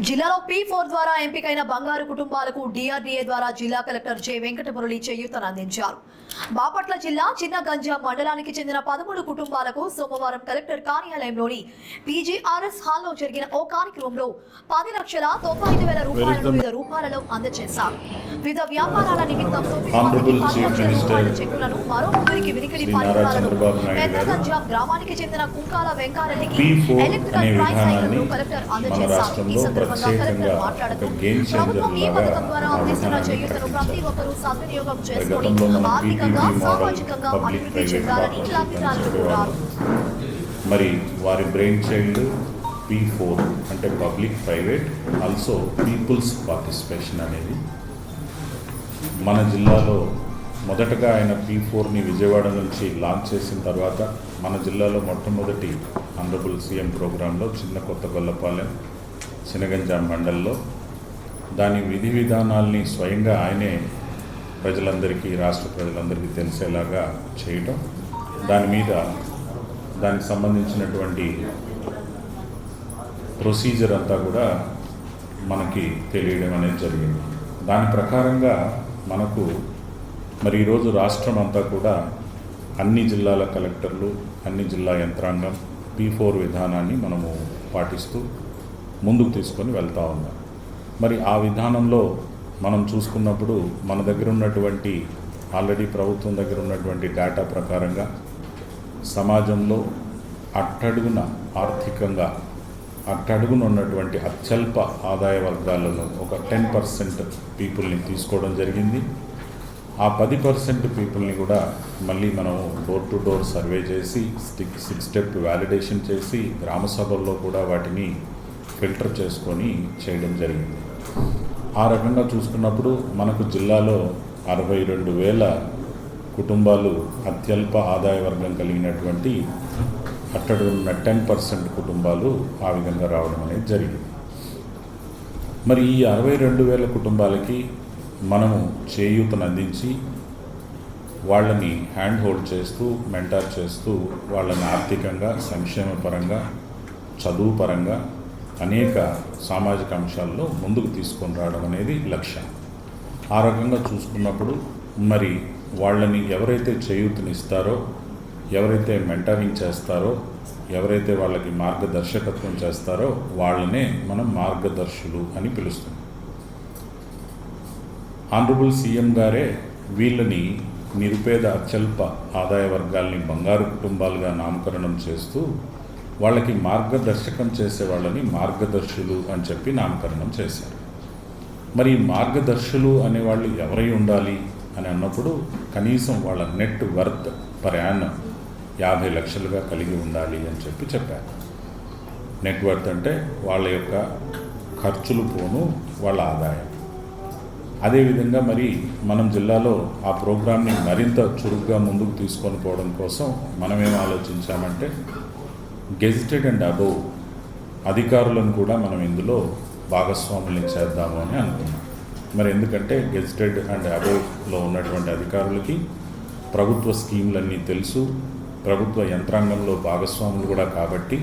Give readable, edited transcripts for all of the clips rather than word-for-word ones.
జిల్లాలో P4 ద్వారా ఎంపికైన బంగారు కుటుంబాలకు DRDA ద్వారా జిల్లా కలెక్టర్ జె వెంకటమురళి చేయూతను అందించారు. బాపట్ల జిల్లా చిన్నగంజాం మండలానికి చెందిన 13 కుటుంబాలకు సోమవారం కలెక్టర్ కార్యాలయంలోని PGRS హాల్లో జరిగిన ఓ కార్యక్రమంలో 10,95,000 రూపాయలను వివిధ రూపాయలలో అందజేశారు. వివిధ వ్యాపారాల నిమిత్తం చెక్కులను మరో ముగ్గురికి వినికిడి పరికరాలను పెద్దగంజాం గ్రామానికి చెందిన కుంకాల వెంకారెడ్డికి ఎలక్ట్రికల్ ట్రైసైకిల్ను కలెక్టర్ అందజేశారు. ఈ సందర్భంగా కలెక్టర్ మాట్లాడుతూ ప్రభుత్వం ఈ పథకం ద్వారా అందిస్తున్న చేయూతను ప్రతి ఒక్కరూ సద్వినియోగం చేసుకుని ఆర్థికంగా సామాజికంగా అభివృద్ధి చెందాలని లబ్ధిదారులు కోరారు. మరి వారి బ్రెయిన్ చైల్డ్ P4 అంటే public private also people's participation అనేది మన జిల్లాలో మొదటగా ఆయన P4ని విజయవాడ నుంచి లాంచ్ చేసిన తర్వాత మన జిల్లాలో మొట్టమొదటి ఆనరబుల్ సీఎం ప్రోగ్రాంలో చిన్న కొత్తగొల్లపాలెం చినగంజాం మండల్లో దాని విధి విధానాల్ని స్వయంగా ఆయనే ప్రజలందరికీ రాష్ట్ర ప్రజలందరికీ తెలిసేలాగా చేయటం, దాని మీద దానికి సంబంధించినటువంటి ప్రొసీజర్ అంతా కూడా మనకి తెలియడం అనేది జరిగింది. దాని ప్రకారంగా మనకు మరి ఈరోజు రాష్ట్రం అంతా కూడా అన్ని జిల్లాల కలెక్టర్లు, అన్ని జిల్లా యంత్రాంగం P4 విధానాన్ని మనము పాటిస్తూ ముందుకు తీసుకొని వెళ్తూ ఉన్నాం. మరి ఆ విధానంలో మనం చూసుకున్నప్పుడు మన దగ్గర ఉన్నటువంటి ఆల్రెడీ ప్రభుత్వం దగ్గర ఉన్నటువంటి డేటా ప్రకారంగా సమాజంలో అట్టడుగున ఆర్థికంగా అట్టడుగున ఉన్నటువంటి అత్యల్ప ఆదాయ వర్గాలలో ఒక 10% పీపుల్ని తీసుకోవడం జరిగింది. ఆ 10% పీపుల్ని కూడా మళ్ళీ మనం డోర్ టు డోర్ సర్వే చేసి 6 స్టెప్ వ్యాలిడేషన్ చేసి గ్రామ సభల్లో కూడా వాటిని ఫిల్టర్ చేసుకొని చేయడం జరిగింది. ఆ రకంగా చూసుకున్నప్పుడు మనకు జిల్లాలో 62,000 కుటుంబాలు అత్యల్ప ఆదాయ వర్గం కలిగినటువంటి అట్టడున్న 10% కుటుంబాలు ఆ విధంగా రావడం అనేది జరిగింది. మరి ఈ 62,000 కుటుంబాలకి మనము చేయూతను అందించి వాళ్ళని హ్యాండ్ హోల్డ్ చేస్తూ మెంటార్ చేస్తూ వాళ్ళని ఆర్థికంగా, సంక్షేమ పరంగా, చదువు పరంగా అనేక సామాజిక అంశాల్లో ముందుకు తీసుకొని రావడం అనేది లక్ష్యం. ఆ రకంగా చూసుకున్నప్పుడు మరి వాళ్ళని ఎవరైతే చేయూతనిస్తారో, ఎవరైతే మెంటరింగ్ చేస్తారో, ఎవరైతే వాళ్ళకి మార్గదర్శకత్వం చేస్తారో వాళ్ళనే మనం మార్గదర్శులు అని పిలుస్తాం. ఆనరబుల్ సీఎం గారే వీళ్ళని నిరుపేద అత్యల్ప ఆదాయ వర్గాల్ని బంగారు కుటుంబాలుగా నామకరణం చేస్తూ వాళ్ళకి మార్గదర్శకం చేసే వాళ్ళని మార్గదర్శులు అని చెప్పి నామకరణం చేశారు. మరి మార్గదర్శులు అనేవాళ్ళు ఎవరై ఉండాలి అని అన్నప్పుడు కనీసం వాళ్ళ నెట్ వర్త్ పర్ యానం 50 లక్షలుగా కలిగి ఉండాలి అని చెప్పారు. నెట్ వర్త్ అంటే వాళ్ళ యొక్క ఖర్చులు పోను వాళ్ళ ఆదాయం. అదేవిధంగా మరి మనం జిల్లాలో ఆ ప్రోగ్రామ్ని మరింత చురుగ్గా ముందుకు తీసుకొని పోవడం కోసం మనమేం ఆలోచించామంటే గెజిటెడ్ అండ్ అబోవ్ అధికారులను కూడా మనం ఇందులో భాగస్వాముల్ని చేద్దాము అని అనుకున్నాం. మరి ఎందుకంటే గెజిటెడ్ అండ్ అబోవ్లో ఉన్నటువంటి అధికారులకి ప్రభుత్వ స్కీములన్నీ తెలుసు, ప్రభుత్వ యంత్రాంగంలో భాగస్వాములు కూడా కాబట్టి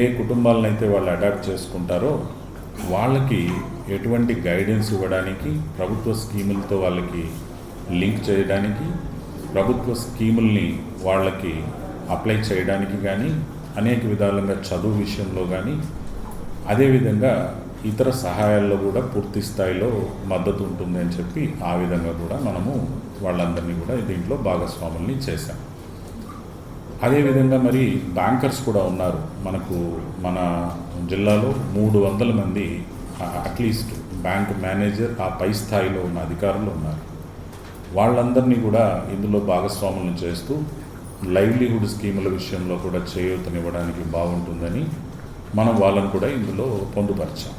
ఏ కుటుంబాలనైతే వాళ్ళు అడాప్ట్ చేసుకుంటారో వాళ్ళకి ఎటువంటి గైడెన్స్ ఇవ్వడానికి, ప్రభుత్వ స్కీములతో వాళ్ళకి లింక్ చేయడానికి, ప్రభుత్వ స్కీముల్ని వాళ్ళకి అప్లై చేయడానికి కానీ, అనేక విధాలుగా చదువు విషయంలో కానీ, అదేవిధంగా ఇతర సహాయాల్లో కూడా పూర్తి స్థాయిలో మద్దతు ఉంటుంది అని చెప్పి ఆ విధంగా కూడా మనము వాళ్ళందరినీ కూడా దీంట్లో భాగస్వాముల్ని చేశాం. అదేవిధంగా మరి బ్యాంకర్స్ కూడా ఉన్నారు. మనకు మన జిల్లాలో 300 మంది అట్లీస్ట్ బ్యాంక్ మేనేజర్ ఆ పై స్థాయిలో ఉన్న అధికారులు ఉన్నారు. వాళ్ళందరినీ కూడా ఇందులో భాగస్వాములను చేస్తూ లైవ్లీహుడ్ స్కీముల విషయంలో కూడా చేయూతనివ్వడానికి బాగుంటుందని మనం వాళ్ళని కూడా ఇందులో పొందుపరిచాం.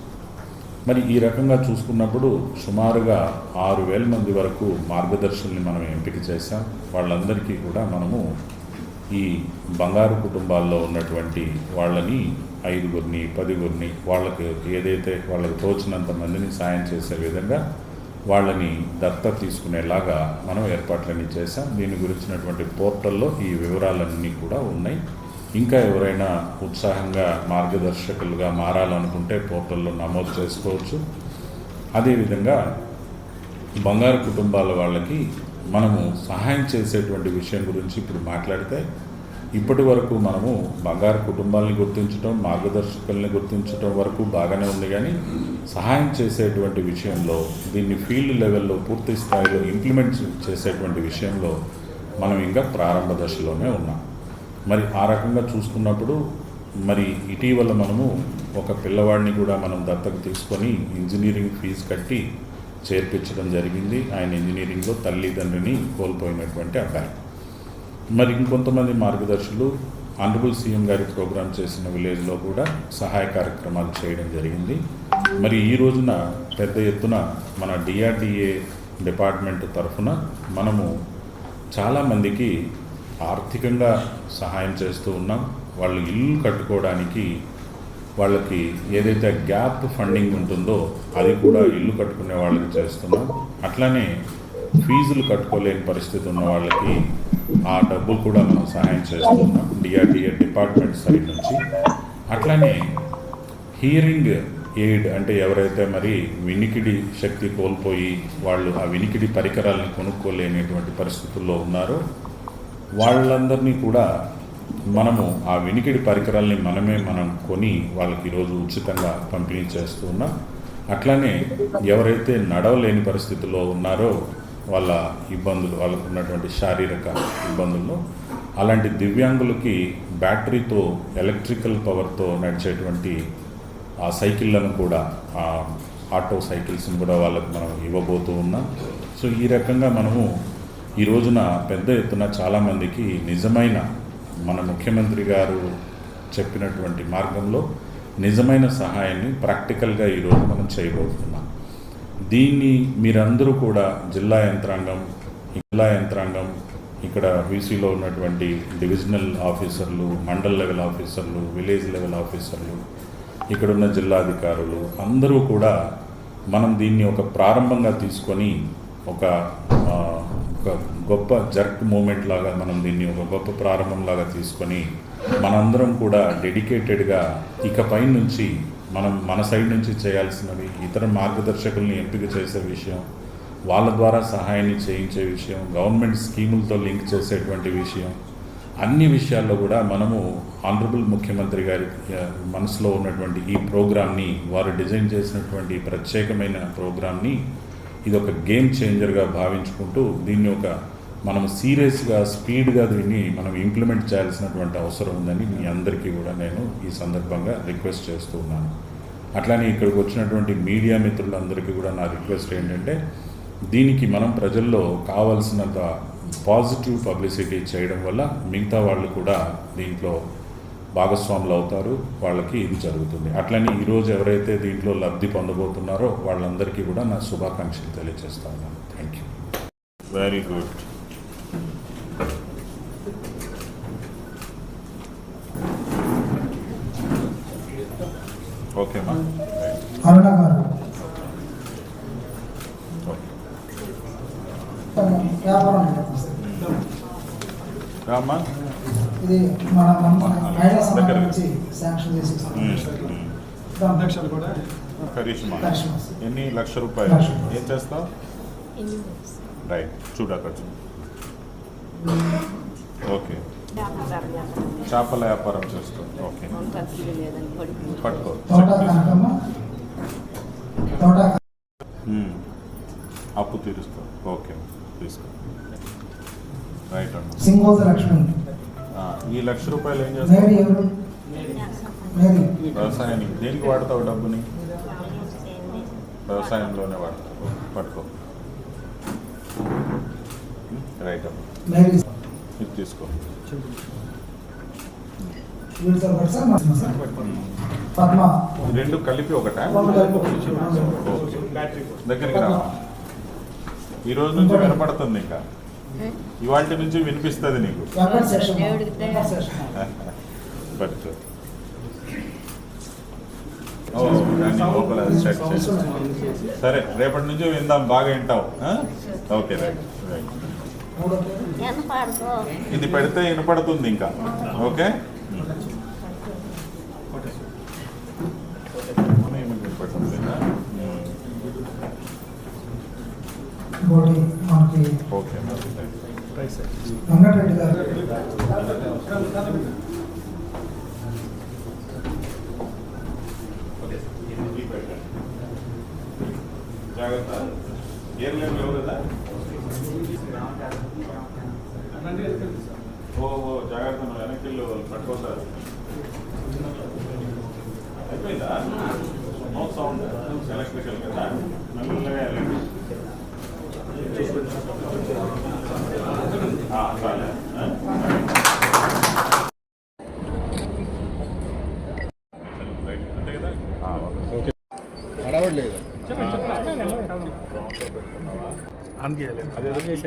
మరి ఈ రకంగా చూసుకున్నప్పుడు సుమారుగా 6,000 మంది వరకు మార్గదర్శుల్ని మనం ఎంపిక చేశాం. వాళ్ళందరికీ కూడా మనము ఈ బంగారు కుటుంబాల్లో ఉన్నటువంటి వాళ్ళని 5గురిని 10గురిని వాళ్ళకి ఏదైతే వాళ్ళకి తోచినంత మందిని సాయం చేసే విధంగా వాళ్ళని దత్తత తీసుకునేలాగా మనం ఏర్పాట్లన్నీ చేశాం. దీని గురించినటువంటి పోర్టల్లో ఈ వివరాలన్నీ కూడా ఉన్నాయి. ఇంకా ఎవరైనా ఉత్సాహంగా మార్గదర్శకులుగా మారాలనుకుంటే పోర్టల్లో నమోదు చేసుకోవచ్చు. అదేవిధంగా బంగారు కుటుంబాల వాళ్ళకి మనము సహాయం చేసేటువంటి విషయం గురించి ఇప్పుడు మాట్లాడితే, ఇప్పటి వరకు మనము బంగారు కుటుంబాలని గుర్తించడం, మార్గదర్శకుల్ని గుర్తించడం వరకు బాగానే ఉంది. కానీ సహాయం చేసేటువంటి విషయంలో, దీన్ని ఫీల్డ్ లెవెల్లో పూర్తి స్థాయిలో ఇంప్లిమెంట్ చేసేటువంటి విషయంలో మనం ఇంకా ప్రారంభ దశలోనే ఉన్నాం. మరి ఆ రకంగా చూసుకున్నప్పుడు మరి ఇటీవల మనము ఒక పిల్లవాడిని కూడా మనం దత్తకు తీసుకొని ఇంజనీరింగ్ ఫీజు కట్టి చేర్పించడం జరిగింది. ఆయన ఇంజనీరింగ్లో తల్లిదండ్రిని కోల్పోయినటువంటి అబ్బాయి. మరి ఇంకొంతమంది మార్గదర్శులు ఆనరబుల్ సీఎం గారి ప్రోగ్రాం చేసిన విలేజ్లో కూడా సహాయ కార్యక్రమాలు చేయడం జరిగింది. మరి ఈ రోజున పెద్ద ఎత్తున మన డిఆర్డిఏ డిపార్ట్మెంట్ తరఫున మనము చాలామందికి ఆర్థికంగా సహాయం చేస్తూ ఉన్నాం. వాళ్ళు ఇల్లు కట్టుకోవడానికి వాళ్ళకి ఏదైతే గ్యాప్ ఫండింగ్ ఉంటుందో అది కూడా ఇల్లు కట్టుకునే వాళ్ళకి చేస్తున్నాం. అట్లానే ఫీజులు కట్టుకోలేని పరిస్థితి ఉన్న వాళ్ళకి ఆ డబ్బులు కూడా మనం సహాయం చేస్తున్నాం డిఆర్డిఏ డిపార్ట్మెంట్ సైడ్ నుంచి. అట్లానే హియరింగ్ ఎయిడ్ అంటే ఎవరైతే మరి వినికిడి శక్తి కోల్పోయి వాళ్ళు ఆ వినికిడి పరికరాలను కొనుక్కోలేనటువంటి పరిస్థితుల్లో ఉన్నారో వాళ్ళందరినీ కూడా మనము ఆ వినికిడి పరికరాల్ని మనం కొని వాళ్ళకి ఈరోజు ఉచితంగా పంపిణీ చేస్తూ ఉన్నాం. అట్లానే ఎవరైతే నడవలేని పరిస్థితుల్లో ఉన్నారో వాళ్ళ ఇబ్బందులు, వాళ్ళకు ఉన్నటువంటి శారీరక ఇబ్బందుల్లో అలాంటి దివ్యాంగులకి బ్యాటరీతో ఎలక్ట్రికల్ పవర్తో నడిచేటువంటి ఆ సైకిళ్లను కూడా, ఆ ఆటో సైకిల్స్ని కూడా వాళ్ళకు మనం ఇవ్వబోతూ ఉన్నాం. సో ఈ రకంగా మనము ఈ రోజున పెద్ద ఎత్తున చాలామందికి నిజమైన మన ముఖ్యమంత్రి గారు చెప్పినటువంటి మార్గంలో నిజమైన సహాయాన్ని ప్రాక్టికల్గా ఈరోజు మనం చేయబోతున్నాం. దీన్ని మీరందరూ కూడా జిల్లా యంత్రాంగం ఇక్కడ వీసీలో ఉన్నటువంటి డివిజనల్ ఆఫీసర్లు, మండల్ లెవెల్ ఆఫీసర్లు, విలేజ్ లెవెల్ ఆఫీసర్లు, ఇక్కడున్న జిల్లాధికారులు అందరూ కూడా మనం దీన్ని ఒక ప్రారంభంగా తీసుకొని ఒక గొప్ప జర్క్ మూమెంట్ లాగా మనం దీన్ని ఒక గొప్ప ప్రారంభం లాగా తీసుకొని మనందరం కూడా డెడికేటెడ్గా ఇకపై నుంచి మనం మన సైడ్ నుంచి చేయాల్సినవి, ఇతర మార్గదర్శకుల్ని ఎంపిక చేసే విషయం, వాళ్ళ ద్వారా సహాయాన్ని చేయించే విషయం, గవర్నమెంట్ స్కీములతో లింక్ చేసేటువంటి విషయం, అన్ని విషయాల్లో కూడా మనము ఆనరబుల్ ముఖ్యమంత్రి గారి మనసులో ఉన్నటువంటి ఈ ప్రోగ్రామ్ని, వారు డిజైన్ చేసినటువంటి ప్రత్యేకమైన ప్రోగ్రామ్ని ఇది ఒక గేమ్ చేంజర్గా భావించుకుంటూ దీన్ని ఒక మనం సీరియస్గా, స్పీడ్గా దీన్ని మనం ఇంప్లిమెంట్ చేయాల్సినటువంటి అవసరం ఉందని మీ అందరికీ కూడా నేను ఈ సందర్భంగా రిక్వెస్ట్ చేస్తూ ఉన్నాను. అట్లానే ఇక్కడికి వచ్చినటువంటి మీడియా మిత్రులందరికీ కూడా నా రిక్వెస్ట్ ఏంటంటే, దీనికి మనం ప్రజల్లో కావాల్సినంత పాజిటివ్ పబ్లిసిటీ చేయడం వల్ల మిగతా వాళ్ళు కూడా దీంట్లో భాగస్వాములు అవుతారు, వాళ్ళకి ఇది జరుగుతుంది. అట్లనే ఈరోజు ఎవరైతే దీంట్లో లబ్ధి పొందబోతున్నారో వాళ్ళందరికీ కూడా నా శుభాకాంక్షలు తెలియజేస్తా ఉన్నాను. Thank you. Very good. Okay మా అరుణ గారు వ్యాపారం రామ్మా. ఇది మన మహిళా సంఘం నుంచి శాంక్షన్ చేసి అధ్యక్షులు కూడా కరిష్మా. కరిష్మా. ఎన్ని లక్ష రూపాయలు ఏం చేస్తావు? రైట్, చూడు అక్కడ చూడు. ఓకే, చేపల వ్యాపారం చేస్తావు. ఓకే, పట్టుకో. అప్పు తీరుస్తావు. ఓకే, తీసుకో. రైట్ అన్న. సింగోజ లక్ష్మణ్. ఈ లక్ష రూపాయలు ఏం చేస్తావు? మేరీ ఎవరు? మేరీ. వ్యవసాయానికి దేనికి వాడతావు డబ్బుని? వ్యవసాయంలోనే వాడతావు. పట్టుకో. రైట్ అమ్మ. మేరీ. ఇది తీసుకో. పద్మ. రెండు కలిపి ఒకటా? దగ్గరికి రా. ఈ రోజు నుంచి వినపడుతుంది, ఇంకా ఇవాళ నుంచి వినిపిస్తుంది నీకు. పట్టుకో. సరే, రేపటి నుంచి విందాం, బాగా వింటావు. Okay, right right. ఇది పెడితే వినపడుతుంది ఇంకా. ఓకే. ఇంకోటి మనకి ఓకే వెంకటరెడ్డి గారు జాగ్రత్త ఏం లేవు కదా ఓహో జాగ్రత్త వెనక్కి పట్టుకోసారు అయిపోయిందా నో సౌండ్ ఎలక్ట్రికల్ కదా మెల్లగా అంతే కదా ఓకే అడవట్లేదు అదేదో చేసి